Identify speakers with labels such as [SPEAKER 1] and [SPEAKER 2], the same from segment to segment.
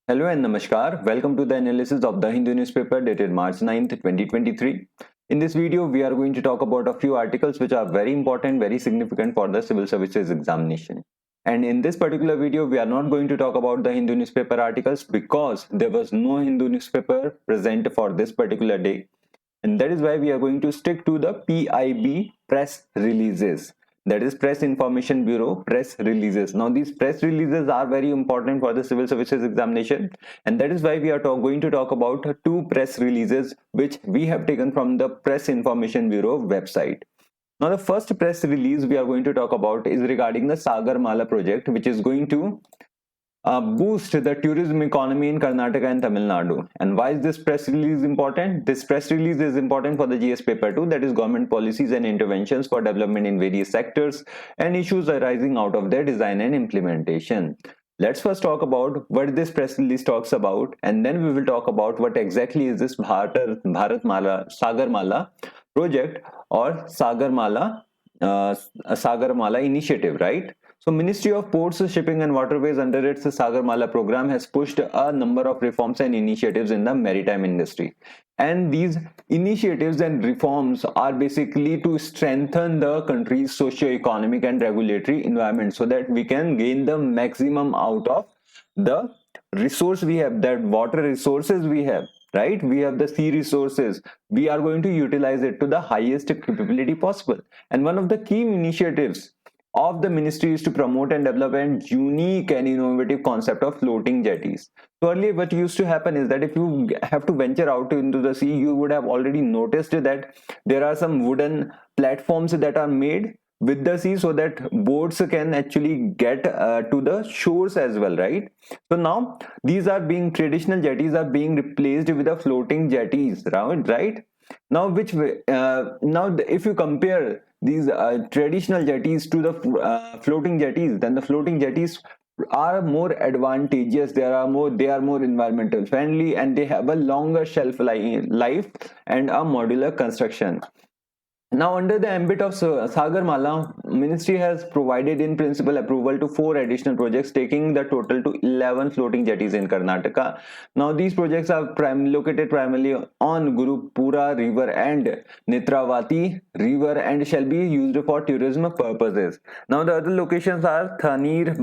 [SPEAKER 1] Hello and Namaskar. Welcome to the analysis of the Hindu newspaper dated March 9th, 2023. In this video, we are going to talk about a few articles which are very important, very significant for the civil services examination. And in this particular video, we are not going to talk about the Hindu newspaper articles because there was no Hindu newspaper present for this particular day. And that is why we are going to stick to the PIB press releases. That is Press Information Bureau press releases. Now these press releases are very important for the civil services examination, and that is why we are going to talk about two press releases which we have taken from the Press Information Bureau website. Now the first press release we are going to talk about is regarding the Sagarmala project, which is going to boost the tourism economy in Karnataka and Tamil Nadu. And why is this press release important? This press release is important for the GS paper 2, that is government policies and interventions for development in various sectors and issues arising out of their design and implementation. Let's first talk about what this press release talks about, and then we will talk about what exactly is this Sagarmala project or Sagarmala initiative, right? So Ministry of Ports, Shipping and Waterways under its Sagarmala program has pushed a number of reforms and initiatives in the maritime industry. And these initiatives and reforms are basically to strengthen the country's socio-economic and regulatory environment so that we can gain the maximum out of the resource we have, that water resources we have, right? We have the sea resources. We are going to utilize it to the highest capability possible. And one of the key initiatives of the ministry is to promote and develop a unique and innovative concept of floating jetties. So earlier what used to happen is that if you have to venture out into the sea, you would have already noticed that there are some wooden platforms that are made with the sea so that boats can actually get to the shores as well, right? So now these are being, traditional jetties are being replaced with the floating jetties, right? Now which way, if you compare these traditional jetties to the floating jetties, then the floating jetties are more advantageous. They are more environmental friendly, and they have a longer shelf life and a modular construction. Now, under the ambit of Sagarmala, Ministry has provided in principle approval to 4 additional projects, taking the total to 11 floating jetties in Karnataka. Now, these projects are located primarily on Gurupura River and Netravati River and shall be used for tourism purposes. Now, the other locations are Thanir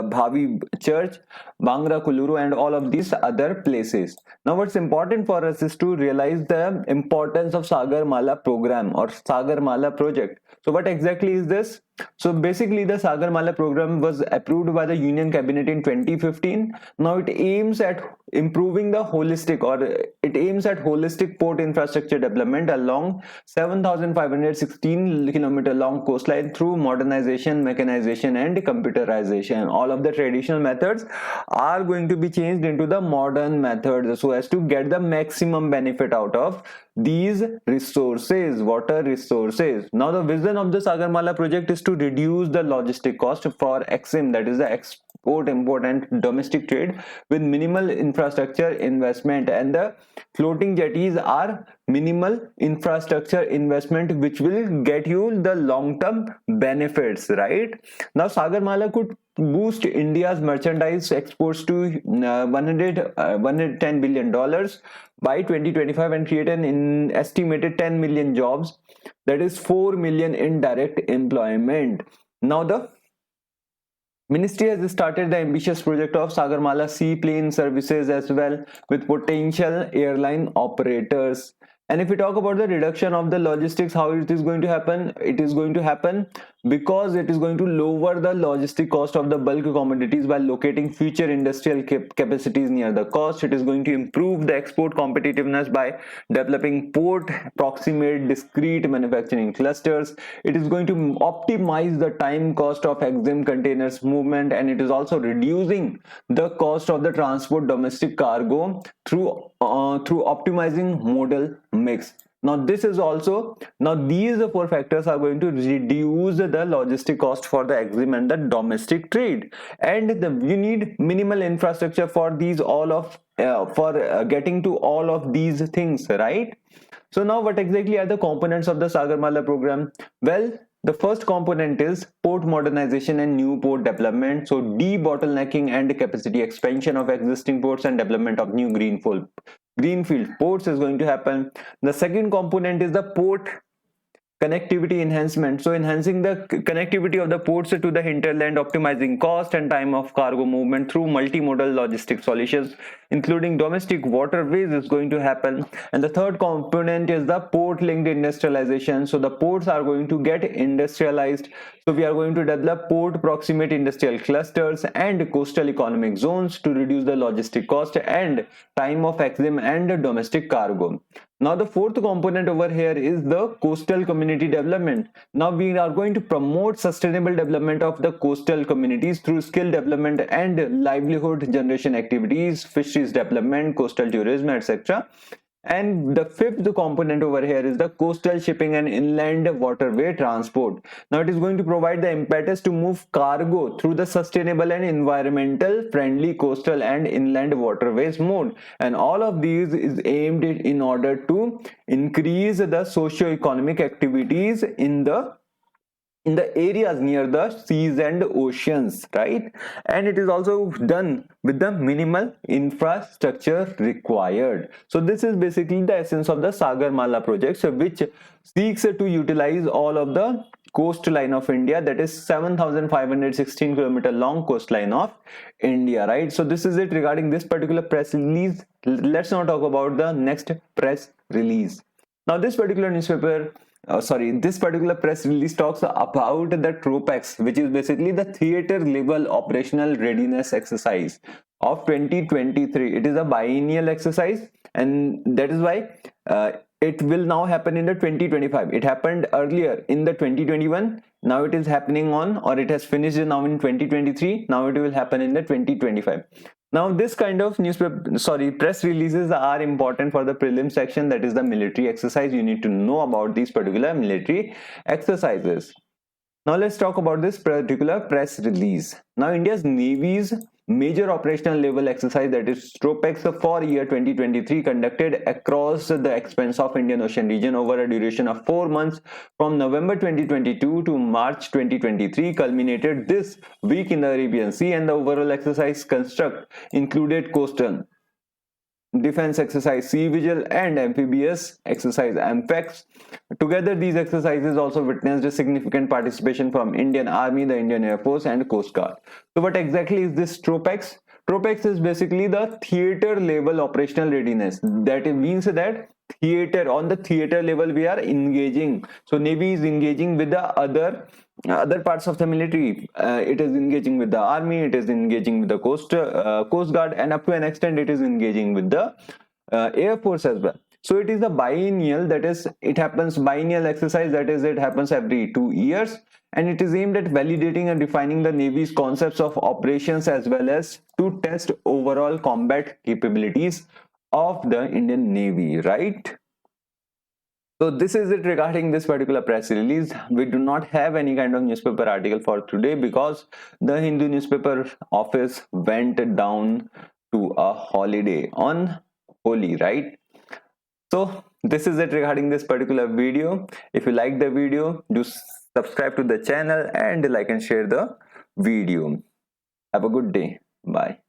[SPEAKER 1] Bhavi Church, Bangra Kuluru, and all of these other places. Now, what's important for us is to realize the importance of Sagarmala program or Sagarmala project. So what exactly is this? So basically the Sagarmala program was approved by the Union Cabinet in 2015. Now it aims at improving the holistic port infrastructure development along 7,516 kilometer long coastline through modernization, mechanization and computerization. All of the traditional methods are going to be changed into the modern methods so as to get the maximum benefit out of these resources, water resources. Now the vision of the Sagarmala project is to reduce the logistic cost for EXIM, that is the export, import and domestic trade, with minimal infrastructure investment, and the floating jetties are minimal infrastructure investment which will get you the long-term benefits, right? Now Sagarmala could boost India's merchandise exports to $110 billion by 2025 and create an estimated 10 million jobs, that is 4 million in direct employment. Now the Ministry has started the ambitious project of Sagarmala seaplane services as well with potential airline operators. And if we talk about the reduction of the logistics, how it is going to happen? It is going to happen because it is going to lower the logistic cost of the bulk commodities by locating future industrial capacities near the coast. It is going to improve the export competitiveness by developing port proximate discrete manufacturing clusters. It is going to optimize the time cost of EXIM containers movement, and it is also reducing the cost of the transport domestic cargo through optimizing modal mix. Now these 4 factors are going to reduce the logistic cost for the EXIM and the domestic trade, and you need minimal infrastructure for these getting to all of these things, right? So now what exactly are the components of the Sagarmala program? Well, The first component is port modernization and new port development. So debottlenecking and capacity expansion of existing ports and development of new greenfield ports is going to happen. The second component is the port connectivity enhancement. So enhancing the connectivity of the ports to the hinterland, optimizing cost and time of cargo movement through multimodal logistic solutions, including domestic waterways, is going to happen. And the third component is the port linked industrialization. So the ports are going to get industrialized. So we are going to develop port proximate industrial clusters and coastal economic zones to reduce the logistic cost and time of EXIM and domestic cargo. Now the fourth component over here is the coastal community development. Now we are going to promote sustainable development of the coastal communities through skill development and livelihood generation activities, fisheries development, coastal tourism, etc. And the fifth component over here is the coastal shipping and inland waterway transport. Now it is going to provide the impetus to move cargo through the sustainable and environmental friendly coastal and inland waterways mode. And all of these is aimed in order to increase the socio-economic activities in the areas near the seas and oceans, right? And it is also done with the minimal infrastructure required. So this is basically the essence of the Sagarmala project, which seeks to utilize all of the coastline of India, that is 7,516 kilometer long coastline of India, right? So this is it regarding this particular press release. Let's now talk about the next press release. Now this particular this particular press release talks about the TROPEX, which is basically the theater level operational readiness exercise of 2023. It is a biennial exercise, and that is why it will now happen in the 2025. It happened earlier in the 2021. Now it is happening on, or it has finished now in 2023. Now it will happen in the 2025. Now this kind of press releases are important for the prelim section, that is the military exercise. You need to know about these particular military exercises. Now let's talk about this particular press release. Now India's Navy's major operational level exercise, that is TROPEX, for year 2023 conducted across the expanse of Indian Ocean region over a duration of 4 months from November 2022 to March 2023 culminated this week in the Arabian Sea, and the overall exercise construct included coastal defense exercise Sea Vigil and amphibious exercise AMPEX. Together these exercises also witnessed a significant participation from Indian Army, the Indian Air Force and Coast Guard. So what exactly is this TROPEX? TROPEX is basically the theater level operational readiness. That means that on the theater level we are engaging. So Navy is engaging with the other parts of the military. It is engaging with the army, it is engaging with the coast guard, and up to an extent it is engaging with the air force as well. So it is the biennial, that is it happens biennial exercise, that is it happens every 2 years, and it is aimed at validating and defining the Navy's concepts of operations as well as to test overall combat capabilities of the Indian Navy, right? So this is it regarding this particular press release. We do not have any kind of newspaper article for today because the Hindu newspaper office went down to a holiday on Holi, right? So this is it regarding this particular video. If you like the video, do subscribe to the channel and like and share the video. Have a good day. Bye.